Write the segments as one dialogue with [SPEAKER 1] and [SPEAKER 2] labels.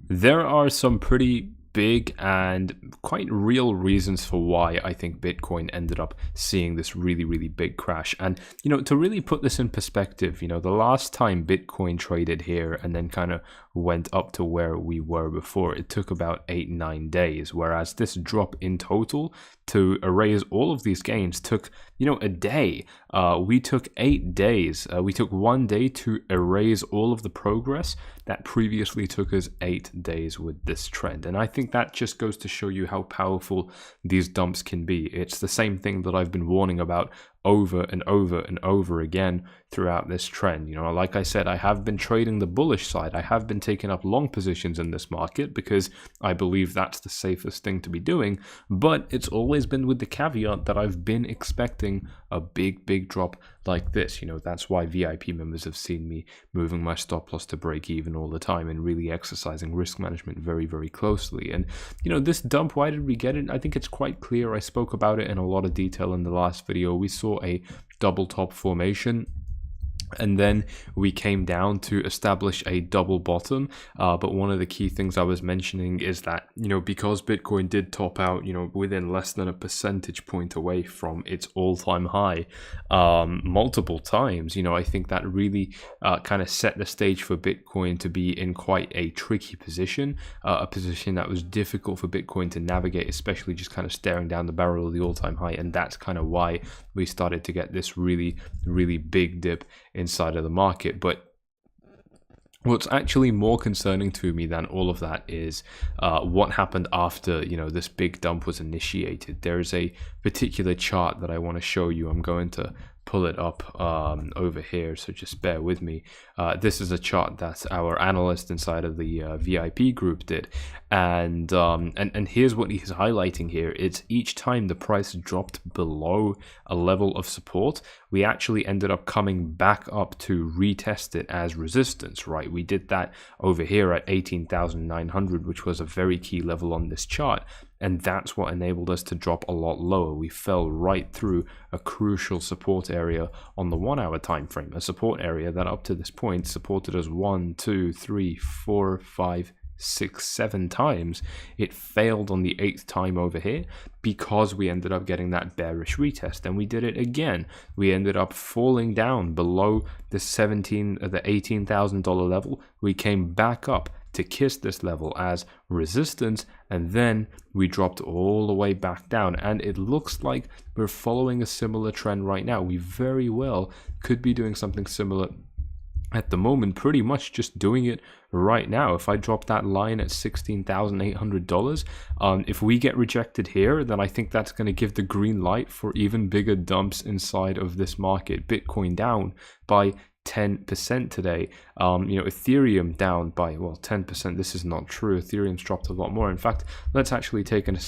[SPEAKER 1] There are some pretty big and quite real reasons for why I think Bitcoin ended up seeing this really, really big crash. And, to really put this in perspective, the last time Bitcoin traded here and then kind of went up to where we were before, it took about 8-9 days. Whereas this drop in total to erase all of these gains took, a day. We took 8 days. We took 1 day to erase all of the progress that previously took us 8 days with this trend. And I think that just goes to show you how powerful these dumps can be. It's the same thing that I've been warning about over and over and over again throughout this trend. Like I said, I have been trading the bullish side. I have been taking up long positions in this market because I believe that's the safest thing to be doing. But it's always been with the caveat that I've been expecting a big drop like this. That's why VIP members have seen me moving my stop loss to break even all the time and really exercising risk management very, very closely. And, this dump, why did we get it? I think it's quite clear. I spoke about it in a lot of detail in the last video. We saw a double top formation, and then we came down to establish a double bottom. But one of the key things I was mentioning is that, because Bitcoin did top out, within less than a percentage point away from its all-time high multiple times, I think that really kind of set the stage for Bitcoin to be in quite a tricky position, a position that was difficult for Bitcoin to navigate, especially just kind of staring down the barrel of the all-time high. And that's kind of why we started to get this really, really big dip inside of the market. But what's actually more concerning to me than all of that is what happened after this big dump was initiated. There is a particular chart that I want to show you. I'm going to pull it up over here, so just bear with me. This is a chart that our analyst inside of the VIP group did, and here's what he's highlighting here. It's each time the price dropped below a level of support, we actually ended up coming back up to retest it as resistance, right? We did that over here at 18,900, which was a very key level on this chart. And that's what enabled us to drop a lot lower. We fell right through a crucial support area on the 1 hour time frame, a support area that up to this point supported us 1, 2, 3, 4, 5, 6, 7 times. It failed on the 8th time over here because we ended up getting that bearish retest, and we did it again. We ended up falling down below the $18,000 level. We came back up to kiss this level as resistance, and then we dropped all the way back down. And it looks like we're following a similar trend right now. We very well could be doing something similar at the moment, pretty much just doing it right now. If I drop that line at $16,800, if we get rejected here, then I think that's going to give the green light for even bigger dumps inside of this market. Bitcoin down by 10% today. Ethereum down by 10%. This is not true. Ethereum's dropped a lot more. In fact, let's actually take a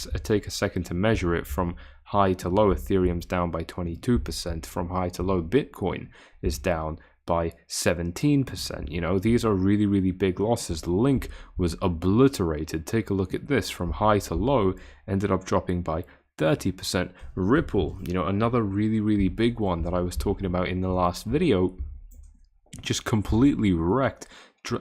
[SPEAKER 1] second to measure it from high to low. Ethereum's down by 22%. From high to low, Bitcoin is down by 17%. These are really, really big losses. Link was obliterated. Take a look at this. From high to low, ended up dropping by 30%. Ripple, another really, really big one that I was talking about in the last video, just completely wrecked,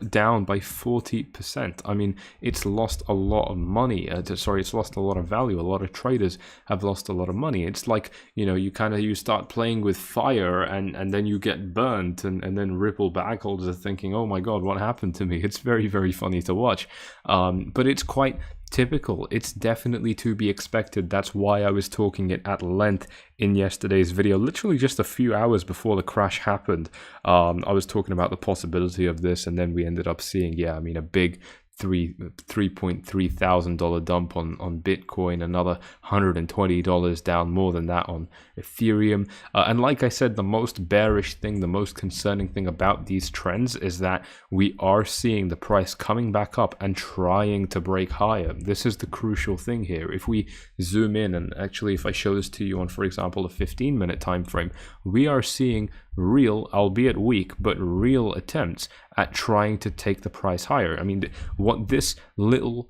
[SPEAKER 1] down by 40%. I mean, it's lost a lot of money. It's lost a lot of value. A lot of traders have lost a lot of money. It's like, you start playing with fire and then you get burnt, and then Ripple backholders are thinking, oh my God, what happened to me? It's very, very funny to watch. But it's quite typical. It's definitely to be expected. That's why I was talking it at length in yesterday's video, literally just a few hours before the crash happened. I was talking about the possibility of this, and then we ended up seeing, a big $3.3 thousand dump on Bitcoin, another $120 down, more than that on Ethereum. And like I said, the most bearish thing, the most concerning thing about these trends is that we are seeing the price coming back up and trying to break higher. This is the crucial thing here. If we zoom in, and actually if I show this to you on, for example, a 15-minute time frame, we are seeing real, albeit weak, but real attempts at trying to take the price higher. I mean, what this little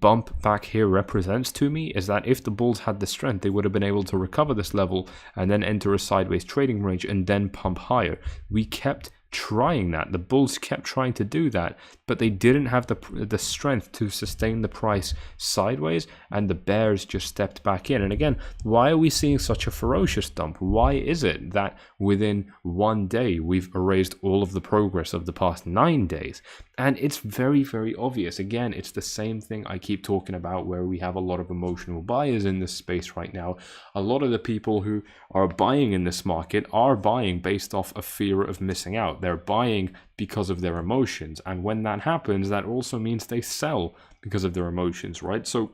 [SPEAKER 1] bump back here represents to me is that if the bulls had the strength, they would have been able to recover this level and then enter a sideways trading range and then pump higher. We kept trying that. The bulls kept trying to do that, but they didn't have the strength to sustain the price sideways, and the bears just stepped back in. And again, why are we seeing such a ferocious dump? Why is it that within one day we've erased all of the progress of the past 9 days? And it's very, very obvious. Again, it's the same thing I keep talking about, where we have a lot of emotional buyers in this space right now. A lot of the people who are buying in this market are buying based off a fear of missing out. They're buying because of their emotions. And when that happens, that also means they sell because of their emotions, right? So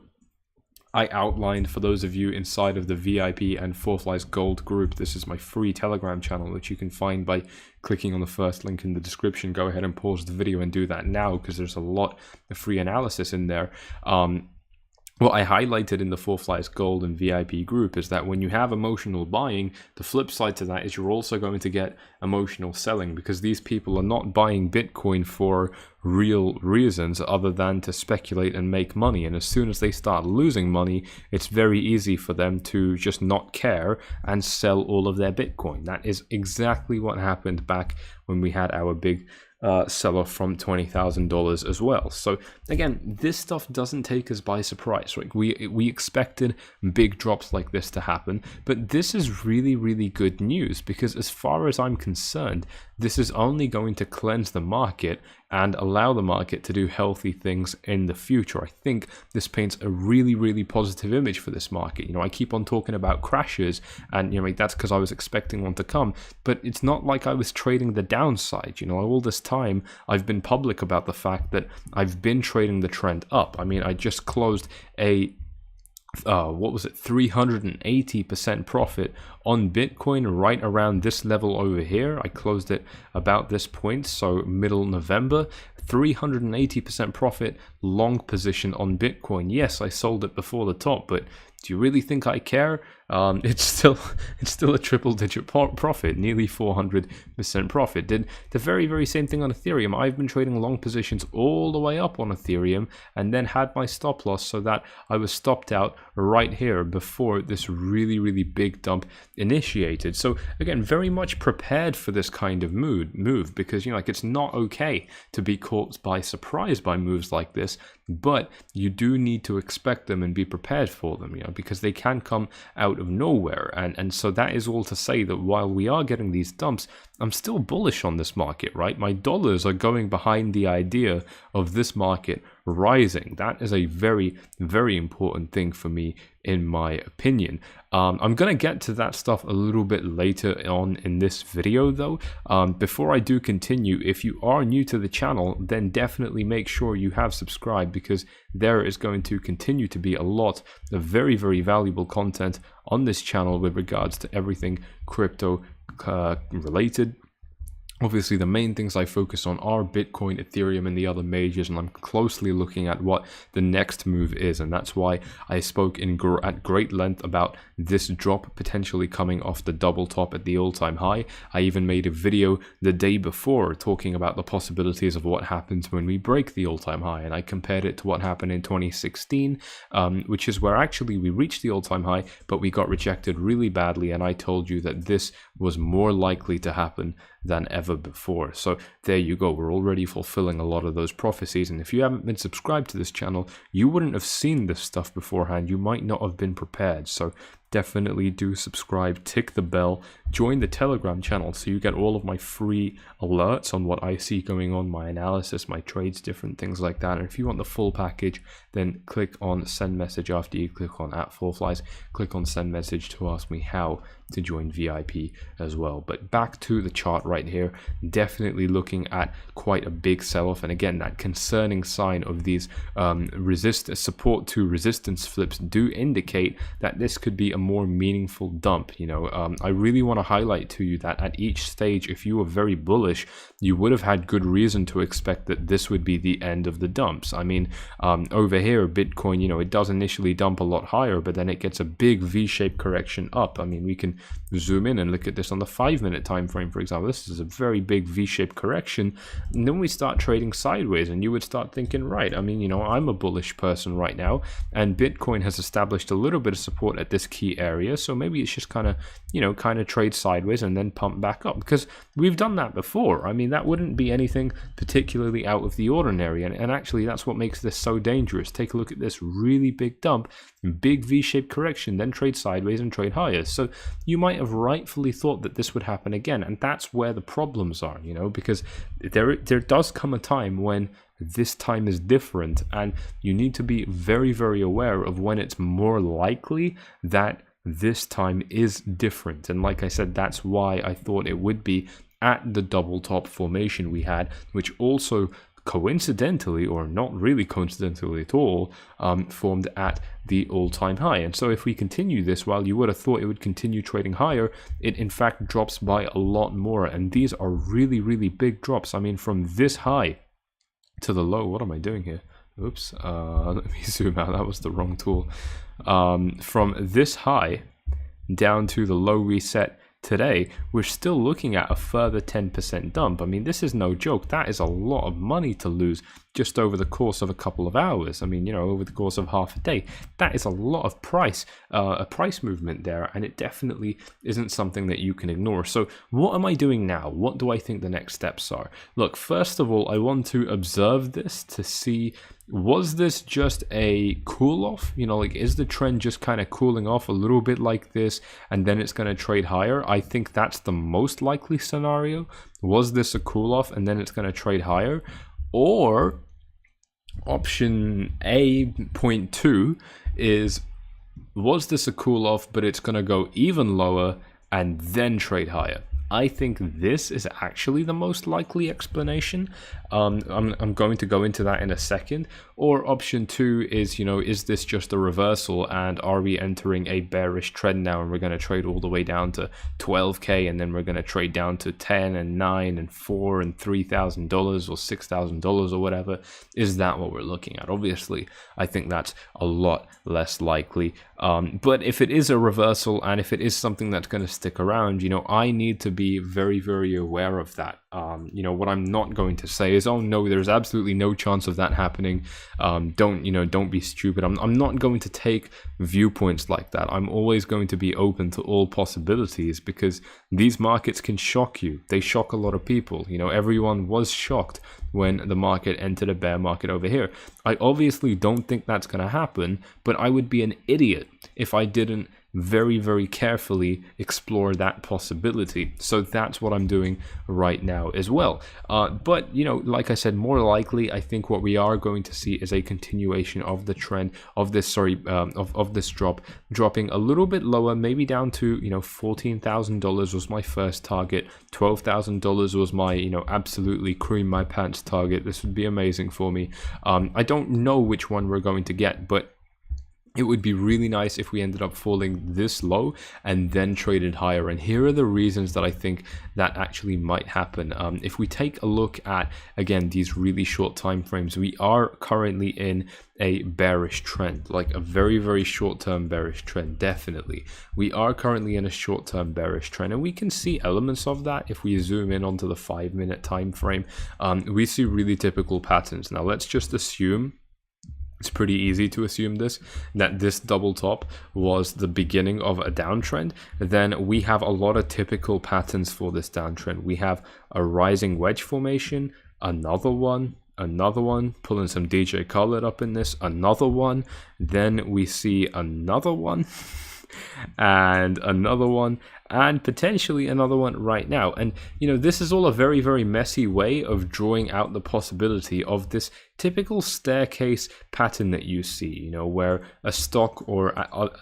[SPEAKER 1] I outlined, for those of you inside of the VIP and 4Flies Gold group, this is my free Telegram channel, which you can find by clicking on the first link in the description. Go ahead and pause the video and do that now, because there's a lot of free analysis in there. What I highlighted in the 4Flies Gold and VIP group is that when you have emotional buying, the flip side to that is you're also going to get emotional selling, because these people are not buying Bitcoin for real reasons other than to speculate and make money. And as soon as they start losing money, it's very easy for them to just not care and sell all of their Bitcoin. That is exactly what happened back when we had our big sell-off from $20,000 as well. So again, this stuff doesn't take us by surprise, right? We expected big drops like this to happen, but this is really, really good news, because as far as I'm concerned, this is only going to cleanse the market and allow the market to do healthy things in the future. I think this paints a really, really positive image for this market. You know, I keep on talking about crashes, and you know, that's because I was expecting one to come, but it's not like I was trading the downside. You know, all this time I've been public about the fact that I've been trading the trend up. I mean, I just closed a 380% profit on Bitcoin right around this level over here. I closed it about this point, so middle November. 380% profit, long position on Bitcoin. Yes, I sold it before the top, but do you really think I care? It's still a triple-digit profit, nearly 400% profit. Did the very, very same thing on Ethereum. I've been trading long positions all the way up on Ethereum, and then had my stop loss so that I was stopped out right here before this really, really big dump initiated. So again, very much prepared for this kind of move, because you know, like, it's not okay to be caught by surprise by moves like this, but you do need to expect them and be prepared for them, you know, because they can come out of nowhere. And so that is all to say that while we are getting these dumps, I'm still bullish on this market, right? My dollars are going behind the idea of this market rising. That is a very, very important thing for me, in my opinion. I'm going to get to that stuff a little bit later on in this video though. Before I do continue, if you are new to the channel, then definitely make sure you have subscribed, because there is going to continue to be a lot of very, very valuable content on this channel with regards to everything crypto related. Obviously, the main things I focus on are Bitcoin, Ethereum, and the other majors, and I'm closely looking at what the next move is, and that's why I spoke at great length about this drop potentially coming off the double top at the all-time high. I even made a video the day before talking about the possibilities of what happens when we break the all-time high, and I compared it to what happened in 2016, which is where actually we reached the all-time high, but we got rejected really badly, and I told you that this was more likely to happen than ever before. So there you go, we're already fulfilling a lot of those prophecies, and if you haven't been subscribed to this channel, you wouldn't have seen this stuff beforehand. You might not have been prepared. So definitely do subscribe, tick the bell, join the Telegram channel so you get all of my free alerts on what I see going on, my analysis, my trades, different things like that. And if you want the full package, then click on send message after you click on @4Flies. Click on send message to ask me how to join VIP as well. But back to the chart right here, definitely looking at quite a big sell-off, and again, that concerning sign of these support to resistance flips do indicate that this could be a more meaningful dump. You know, I really want to highlight to you that at each stage, if you were very bullish, you would have had good reason to expect that this would be the end of the dumps. I mean, over here, Bitcoin, you know, it does initially dump a lot higher, but then it gets a big V-shaped correction up. I mean, we can zoom in and look at this on the 5-minute time frame, for example. This is a very big V-shaped correction, and then we start trading sideways, and you would start thinking, right, I mean, you know, I'm a bullish person right now, and Bitcoin has established a little bit of support at this key area, so maybe it's just kind of, you know, trading trade sideways and then pump back up, because we've done that before. I mean, that wouldn't be anything particularly out of the ordinary, and actually that's what makes this so dangerous. Take a look at this really big dump, big V-shaped correction, then trade sideways and trade higher. So you might have rightfully thought that this would happen again, and that's where the problems are, you know, because there does come a time when this time is different, and you need to be very, very aware of when it's more likely that this time is different. And like I said, that's why I thought it would be at the double top formation we had, which also coincidentally, or not really coincidentally at all, formed at the all-time high. And so if we continue this, while you would have thought it would continue trading higher, it in fact drops by a lot more. And these are really, really big drops. I mean, from this high to the low, what am I doing here? Oops, let me zoom out, that was the wrong tool. From this high down to the low reset today, we're still looking at a further 10% dump. I mean, this is no joke. That is a lot of money to lose just over the course of a couple of hours. I mean, you know, over the course of half a day. That is a lot of a price movement there, and it definitely isn't something that you can ignore. So what am I doing now? What do I think the next steps are? Look, first of all, I want to observe this to see, was this just a cool off? You know, like, is the trend just kind of cooling off a little bit like this and then it's going to trade higher? I think that's the most likely scenario. Was this a cool off and then it's going to trade higher? Or option A.2 is, was this a cool off but it's going to go even lower and then trade higher? I think this is actually the most likely explanation. I'm going to go into that in a second. Or option 2 is, you know, is this just a reversal and are we entering a bearish trend now and we're going to trade all the way down to 12K and then we're going to trade down to 10 and 9 and 4 and $3,000 or $6,000 or whatever? Is that what we're looking at? Obviously, I think that's a lot less likely. But if it is a reversal and if it is something that's going to stick around, you know, I need to be very, very aware of that. You know, what I'm not going to say is, oh no, there's absolutely no chance of that happening. Don't be stupid. I'm not going to take viewpoints like that. I'm always going to be open to all possibilities, because these markets can shock you. They shock a lot of people. You know, everyone was shocked when the market entered a bear market over here. I obviously don't think that's going to happen, but I would be an idiot if I didn't very, very carefully explore that possibility. So that's what I'm doing right now as well. But, you know, like I said, more likely, I think what we are going to see is a continuation of the trend of this, of this drop, dropping a little bit lower, maybe down to, you know, $14,000 was my first target. $12,000 was my, you know, absolutely cream my pants target. This would be amazing for me. I don't know which one we're going to get, but it would be really nice if we ended up falling this low and then traded higher. And here are the reasons that I think that actually might happen. If we take a look at, again, these really short time frames, we are currently in a bearish trend, like a very, very short-term bearish trend. Definitely, we are currently in a short-term bearish trend, and we can see elements of that if we zoom in onto the 5-minute time frame. We see really typical patterns. Now let's just assume, it's pretty easy to assume this, that this double top was the beginning of a downtrend. Then we have a lot of typical patterns for this downtrend. We have a rising wedge formation, another one, pulling some DJ Khaled up in this, another one, then we see another one, and another one, and potentially another one right now. And you know, this is all a very, very messy way of drawing out the possibility of this typical staircase pattern that you see, you know, where a stock or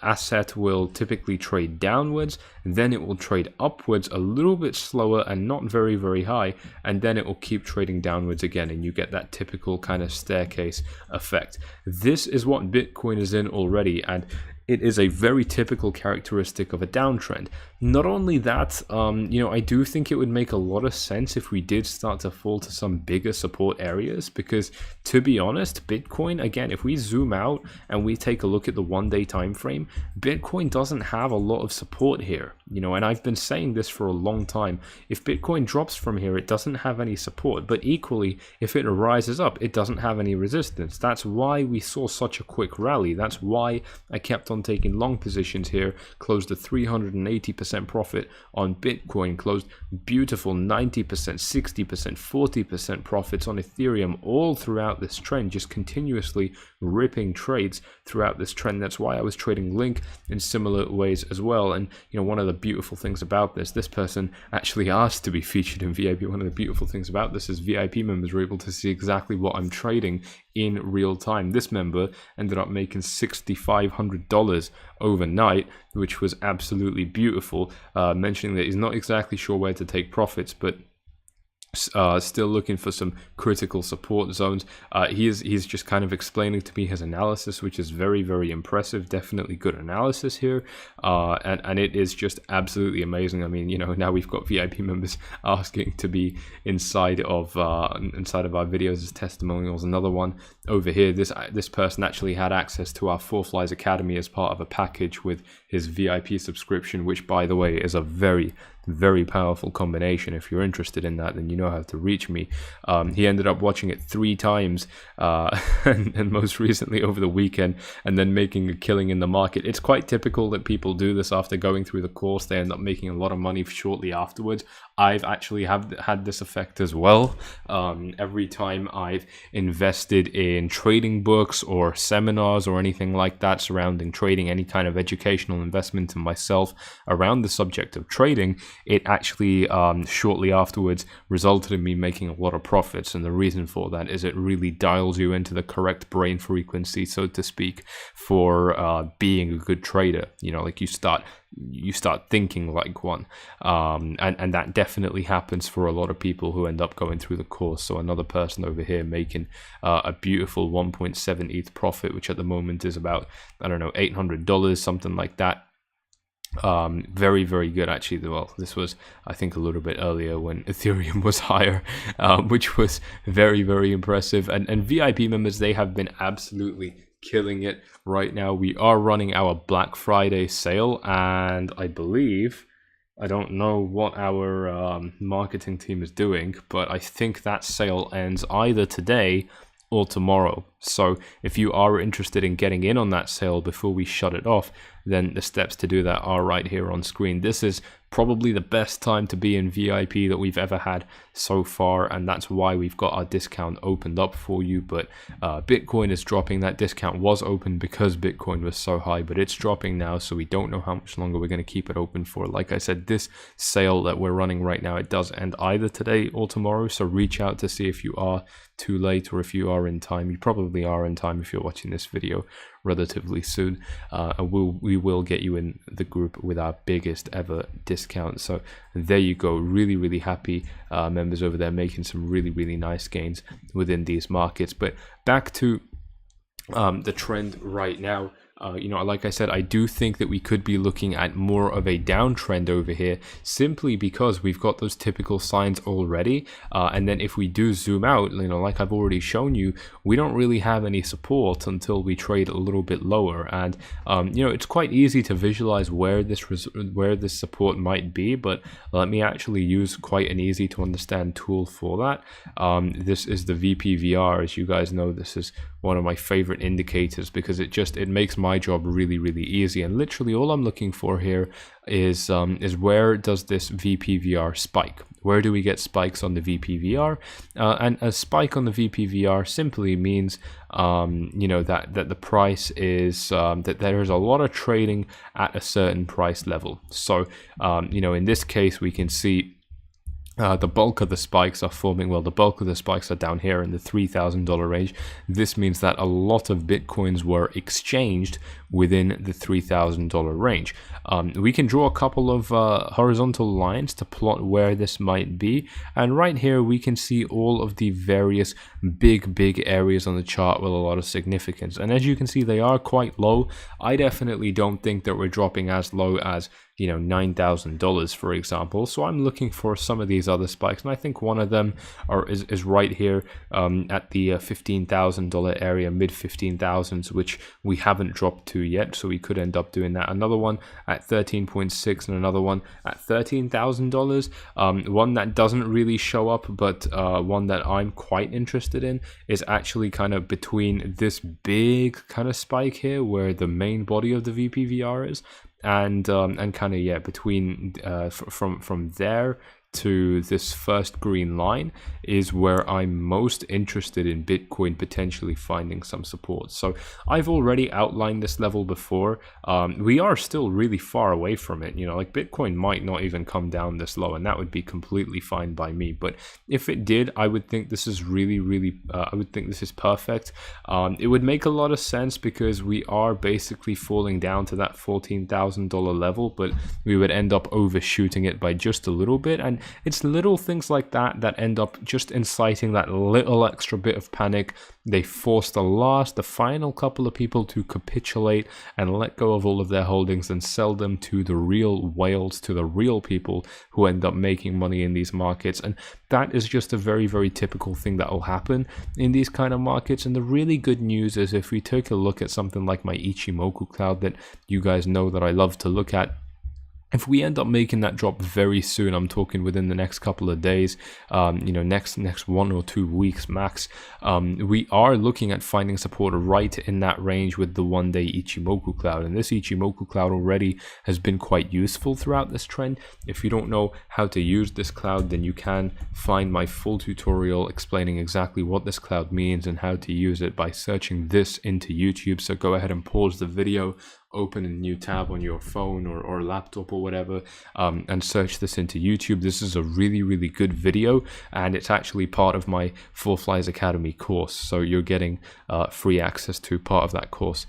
[SPEAKER 1] asset will typically trade downwards, then it will trade upwards a little bit slower and not very, very high, and then it will keep trading downwards again, and you get that typical kind of staircase effect. This is what Bitcoin is in already, and it is a very typical characteristic of a downtrend. Not only that, you know, I do think it would make a lot of sense if we did start to fall to some bigger support areas, because to be honest, Bitcoin, again, if we zoom out and we take a look at the 1-day time frame, Bitcoin doesn't have a lot of support here, you know, and I've been saying this for a long time. If Bitcoin drops from here, it doesn't have any support, but equally, if it rises up, it doesn't have any resistance. That's why we saw such a quick rally. That's why I kept on taking long positions here, close to 380% 60% profit on Bitcoin, closed beautiful 90%, 60%, 40% profits on Ethereum all throughout this trend, just continuously ripping trades throughout this trend. That's why I was trading Link in similar ways as well. And one of the beautiful things about this person actually asked to be featured in VIP. One of the beautiful things about this is VIP members were able to see exactly what I'm trading in real time. This member ended up making $6,500 overnight, which was absolutely beautiful, mentioning that he's not exactly sure where to take profits, but still looking for some critical support zones. He's just kind of explaining to me his analysis, which is very, very impressive. Definitely good analysis here, and it is just absolutely amazing. I mean, now we've got VIP members asking to be inside of our videos as testimonials. Another one over here. This person actually had access to our Four Flies Academy as part of a package with his VIP subscription, which, by the way, is a very, very powerful combination. If you're interested in that, then you know how to reach me. He ended up watching it 3 times, and most recently over the weekend, and then making a killing in the market. It's quite typical that people do this after going through the course. They end up making a lot of money shortly afterwards. I've actually had this effect as well. Every time I've invested in trading books or seminars or anything like that surrounding trading, any kind of educational investment in myself around the subject of trading, it actually shortly afterwards resulted in me making a lot of profits. And the reason for that is it really dials you into the correct brain frequency, so to speak, for being a good trader. Like you start thinking like one, and that definitely happens for a lot of people who end up going through the course. So another person over here making a beautiful 1.7 ETH profit, which at the moment is about, I don't know, $800, something like that. Very, very good actually. Well, this was, I think, a little bit earlier when Ethereum was higher, which was very, very impressive. And VIP members, they have been absolutely killing it right now. We are running our Black Friday sale, and I believe, I don't know what our marketing team is doing, but I think that sale ends either today or tomorrow. So if you are interested in getting in on that sale before we shut it off, then the steps to do that are right here on screen. This is probably the best time to be in VIP that we've ever had so far, and that's why we've got our discount opened up for you. But Bitcoin is dropping. That discount was open because Bitcoin was so high, but it's dropping now, so we don't know how much longer we're going to keep it open for. Like I said, this sale that we're running right now, it does end either today or tomorrow, so reach out to see if you are too late or if you are in time. You probably are in time if you're watching this video relatively soon, and we will get you in the group with our biggest ever discount. So there you go. Really, really happy members over there making some really, really nice gains within these markets. But back to the trend right now. Like I said, I do think that we could be looking at more of a downtrend over here, simply because we've got those typical signs already. And then if we do zoom out, like I've already shown you, we don't really have any support until we trade a little bit lower. And it's quite easy to visualize where this support might be, but let me actually use quite an easy to understand tool for that. This is the VPVR. As you guys know, this is one of my favorite indicators because it makes my job really, really easy. And literally all I'm looking for here is where does this VPVR spike? Where do we get spikes on the VPVR? And a spike on the VPVR simply means that the price is that there is a lot of trading at a certain price level. So in this case we can see the bulk of the spikes are forming, the bulk of the spikes are down here in the $3,000 range. This means that a lot of Bitcoins were exchanged within the $3,000 range. We can draw a couple of horizontal lines to plot where this might be. And right here, we can see all of the various big areas on the chart with a lot of significance. And as you can see, they are quite low. I definitely don't think that we're dropping as low as $9,000, for example. So I'm looking for some of these other spikes, and I think one of them is right here at the $15,000 area, mid 15,000s, which we haven't dropped to yet. So we could end up doing that. Another one at 13.6 and another one at $13,000. One that doesn't really show up, but one that I'm quite interested in is actually kind of between this big kind of spike here, where the main body of the VPVR is, and kind of, yeah, between from there to this first green line is where I'm most interested in Bitcoin potentially finding some support. So I've already outlined this level before. We are still really far away from it. You know, like Bitcoin might not even come down this low, and that would be completely fine by me. But if it did, I would think this is really, I would think this is perfect. It would make a lot of sense because we are basically falling down to that $14,000 level, but we would end up overshooting it by just a little bit. And it's little things like that that end up just inciting that little extra bit of panic. They force the final couple of people to capitulate and let go of all of their holdings and sell them to the real whales, to the real people who end up making money in these markets. And that is just a very, very typical thing that will happen in these kind of markets. And the really good news is if we take a look at something like my Ichimoku cloud that you guys know that I love to look at, if we end up making that drop very soon, I'm talking within the next couple of days, you know, next 1 or 2 weeks max, we are looking at finding support right in that range with the 1-day Ichimoku cloud. And this Ichimoku cloud already has been quite useful throughout this trend. If you don't know how to use this cloud, then you can find my full tutorial explaining exactly what this cloud means and how to use it by searching this into YouTube. So go ahead and pause the video, open a new tab on your phone or laptop or whatever, and search this into YouTube. This is a really, really good video, and it's actually part of my 4Flies Academy course. So you're getting free access to part of that course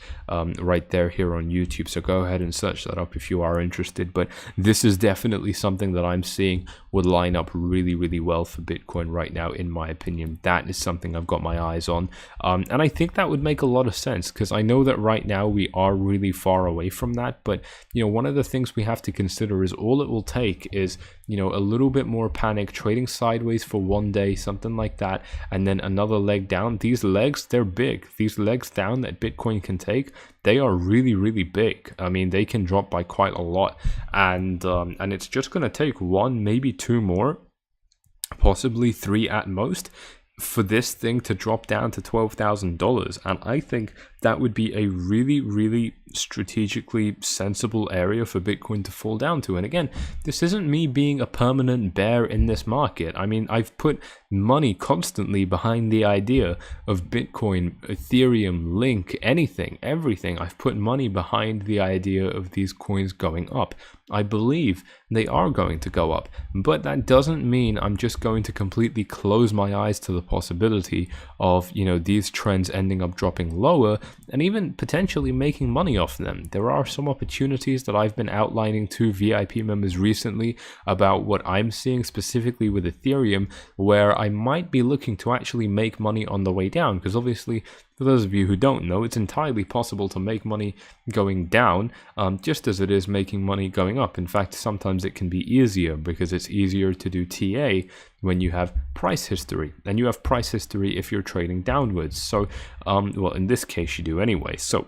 [SPEAKER 1] right there here on YouTube. So go ahead and search that up if you are interested. But this is definitely something that I'm seeing would line up really, really well for Bitcoin right now, in my opinion. That is something I've got my eyes on. And I think that would make a lot of sense because I know that right now we are really far away from that. But, you know, one of the things we have to consider is all it will take is, you know, a little bit more panic, trading sideways for 1 day, something like that, and then another leg down. These legs, they're big. These legs down that Bitcoin can take, they are really, really big. I mean, they can drop by quite a lot, and it's just going to take 1, maybe 2 more, possibly 3 at most, for this thing to drop down to $12,000. And I think that would be a really, really strategically sensible area for Bitcoin to fall down to. And again, this isn't me being a permanent bear in this market. I mean, I've put money constantly behind the idea of Bitcoin, Ethereum, Link, anything, everything. I've put money behind the idea of these coins going up. I believe they are going to go up, but that doesn't mean I'm just going to completely close my eyes to the possibility of, you know, these trends ending up dropping lower and even potentially making money off them. There are some opportunities that I've been outlining to VIP members recently about what I'm seeing specifically with Ethereum, where I might be looking to actually make money on the way down, because obviously, for those of you who don't know, it's entirely possible to make money going down, just as it is making money going up. In fact, sometimes it can be easier because it's easier to do TA when you have price history, and you have price history if you're trading downwards. So, well, in this case, you do anyway. So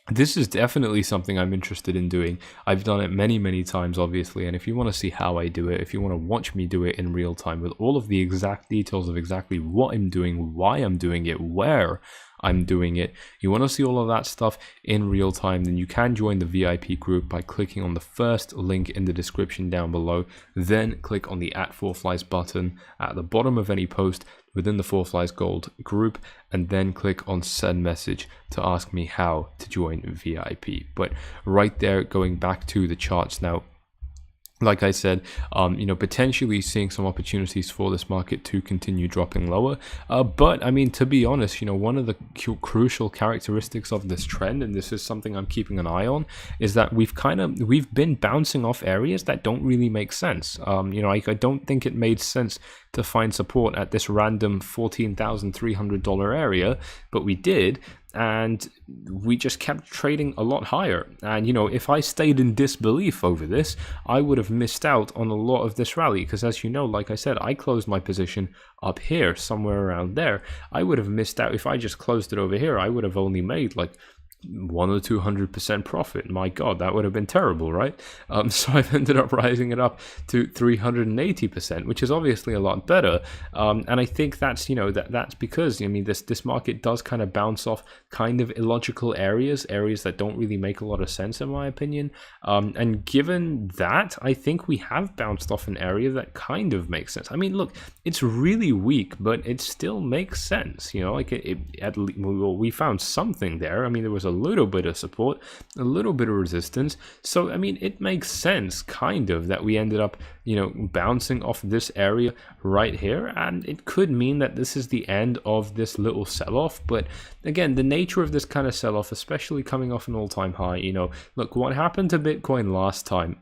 [SPEAKER 1] this is definitely something I'm interested in doing. I've done it many, many times, obviously, and if you want to see how I do it, if you want to watch me do it in real time with all of the exact details of exactly what I'm doing, why I'm doing it, where I'm doing it, you want to see all of that stuff in real time, then you can join the VIP group by clicking on the first link in the description down below. Then click on the @4Flies button at the bottom of any post within the 4Flies Gold group, and then click on send message to ask me how to join VIP. But right there, going back to the charts now, like I said, you know, potentially seeing some opportunities for this market to continue dropping lower. But I mean, to be honest, you know, one of the crucial characteristics of this trend, and this is something I'm keeping an eye on, is that we've been bouncing off areas that don't really make sense. You know, I don't think it made sense to find support at this random $14,300 area, but we did. And we just kept trading a lot higher. And, you know, if I stayed in disbelief over this, I would have missed out on a lot of this rally. Because as you know, like I said, I closed my position up here, somewhere around there. I would have missed out if I just closed it over here. I would have only made like 1 or 200% profit. My God, that would have been terrible, right? So I've ended up rising it up to 380%, which is obviously a lot better. And I think that's, that's because, I mean, this market does kind of bounce off kind of illogical areas that don't really make a lot of sense, in my opinion. And given that, I think we have bounced off an area that kind of makes sense. I mean, look, it's really weak, but it still makes sense. Like we found something there. I mean, there was a little bit of support, a little bit of resistance. So, I mean, it makes sense kind of that we ended up, bouncing off this area right here. And it could mean that this is the end of this little sell-off. But again, the nature of this kind of sell-off, especially coming off an all-time high, look, what happened to Bitcoin last time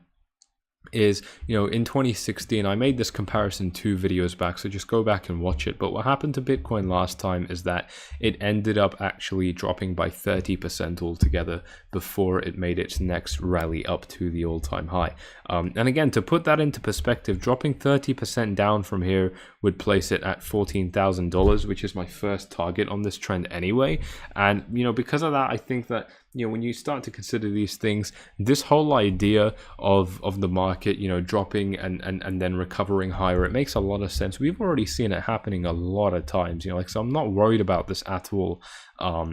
[SPEAKER 1] is, in 2016, I made this comparison 2 videos back, so just go back and watch it. But what happened to Bitcoin last time is that it ended up actually dropping by 30% altogether before it made its next rally up to the all-time high. And again, to put that into perspective, dropping 30% down from here would place it at $14,000, which is my first target on this trend anyway. And, because of that, I think that, when you start to consider these things, this whole idea of the market, dropping and then recovering higher, it makes a lot of sense. We've already seen it happening a lot of times, so I'm not worried about this at all.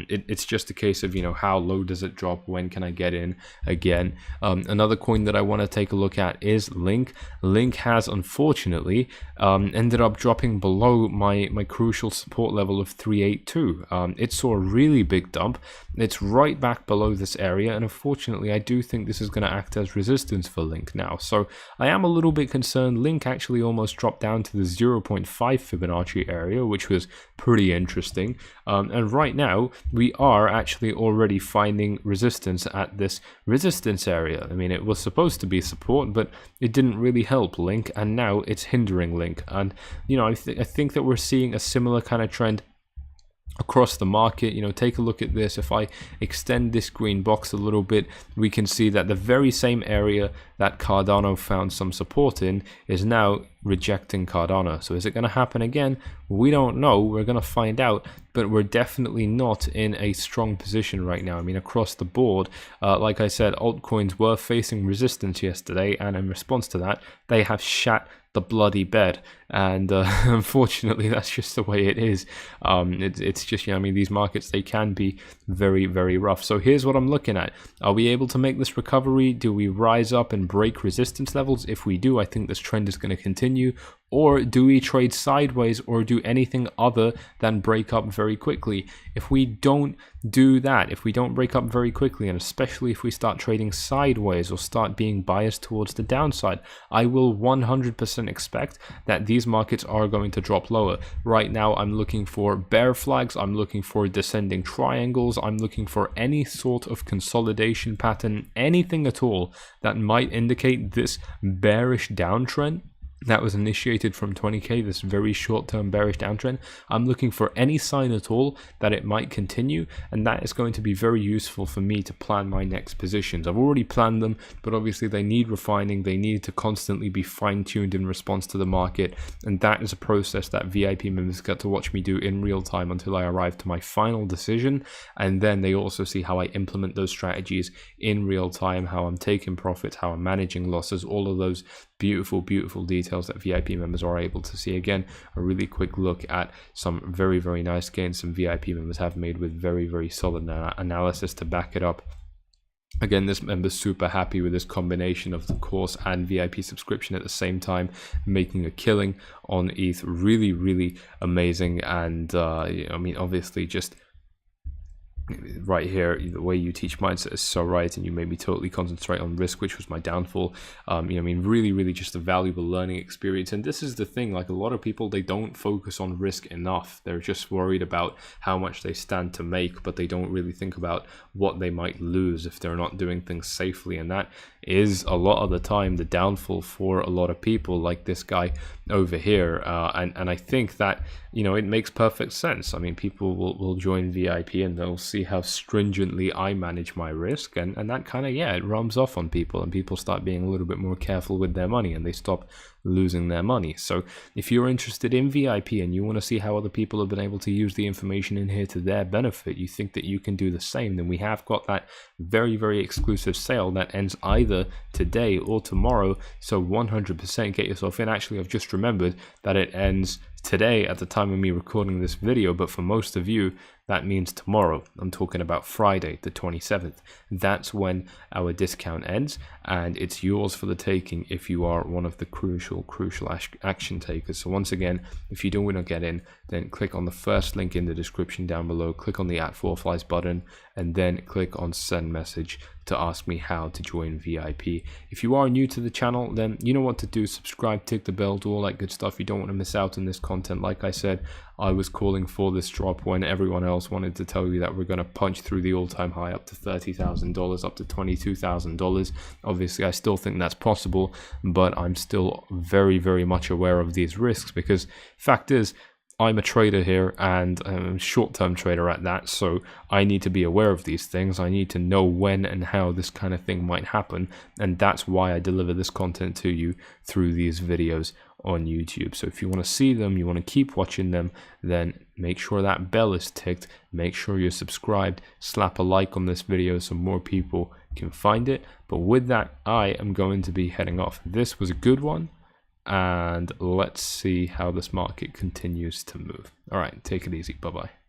[SPEAKER 1] It's just a case of, how low does it drop? When can I get in again? Another coin that I want to take a look at is Link. Link has unfortunately ended up dropping below my crucial support level of 382. It saw a really big dump. It's right back below this area, and unfortunately I do think this is going to act as resistance for Link now. So I am a little bit concerned. Link actually almost dropped down to the 0.5 Fibonacci area, which was pretty interesting. And right now we are actually already finding resistance at this resistance area. I mean, it was supposed to be support, but it didn't really help Link, and now it's hindering Link. And I think that we're seeing a similar kind of trend across the market. Take a look at this. If I extend this green box a little bit, we can see that the very same area that Cardano found some support in is now rejecting Cardano. So is it going to happen again? We don't know. We're going to find out, but we're definitely not in a strong position right now. I mean, across the board, like I said, altcoins were facing resistance yesterday, and in response to that, they have shat the bloody bed. And unfortunately, that's just the way it is. It's just, I mean, these markets, they can be very, very rough. So here's what I'm looking at. Are we able to make this recovery? Do we rise up and break resistance levels? If we do, I think this trend is going to continue. Or do we trade sideways or do anything other than break up very quickly? If we don't do that, if we don't break up very quickly, and especially if we start trading sideways or start being biased towards the downside, I will 100% expect that these markets are going to drop lower. Right now, I'm looking for bear flags. I'm looking for descending triangles. I'm looking for any sort of consolidation pattern, anything at all that might indicate this bearish downtrend that was initiated from 20k, this very short-term bearish downtrend. I'm looking for any sign at all that it might continue, and that is going to be very useful for me to plan my next positions. I've already planned them, but obviously they need refining. They need to constantly be fine-tuned in response to the market, and that is a process that VIP members get to watch me do in real time until I arrive to my final decision, and then they also see how I implement those strategies in real time, how I'm taking profits, how I'm managing losses, all of those beautiful details that VIP members are able to see. Again, a really quick look at some very, very nice gains some VIP members have made with very, very solid analysis to back it up. Again, this member's super happy with this combination of the course and VIP subscription at the same time, making a killing on ETH. Really, really amazing. And I mean, obviously just right here, the way you teach mindset is so right, and you made me totally concentrate on risk, which was my downfall. I mean, really just a valuable learning experience. And this is the thing, like a lot of people, they don't focus on risk enough. They're just worried about how much they stand to make, but they don't really think about what they might lose if they're not doing things safely. And that is a lot of the time the downfall for a lot of people, like this guy over here. And I think that, it makes perfect sense. I mean, people will join VIP and they'll see how stringently I manage my risk, and that kind of, it rubs off on people, and people start being a little bit more careful with their money, and they stop losing their money. So if you're interested in VIP and you want to see how other people have been able to use the information in here to their benefit, you think that you can do the same, then we have got that very, very exclusive sale that ends either today or tomorrow. So 100% get yourself in. Actually, I've just remembered that it ends today at the time of me recording this video, but for most of you that means tomorrow. I'm talking about Friday the 27th. That's when our discount ends, and it's yours for the taking if you are one of the crucial action takers. So once again, if you don't want to get in, then click on the first link in the description down below, click on the @4flies button, and then click on send message to ask me how to join VIP. If you are new to the channel, then you know what to do. Subscribe, tick the bell, do all that good stuff. You don't want to miss out on this content. Like I said, I was calling for this drop when everyone else wanted to tell you that we're going to punch through the all-time high up to $30,000, up to $22,000. Obviously, I still think that's possible, but I'm still very, very much aware of these risks, because fact is, I'm a trader here, and I'm a short-term trader at that, so I need to be aware of these things. I need to know when and how this kind of thing might happen, and that's why I deliver this content to you through these videos on YouTube. So if you want to see them, you want to keep watching them, then make sure that bell is ticked, make sure you're subscribed, slap a like on this video so more people can find it. But with that, I am going to be heading off. This was a good one, and let's see how this market continues to move. All right, take it easy. Bye-bye.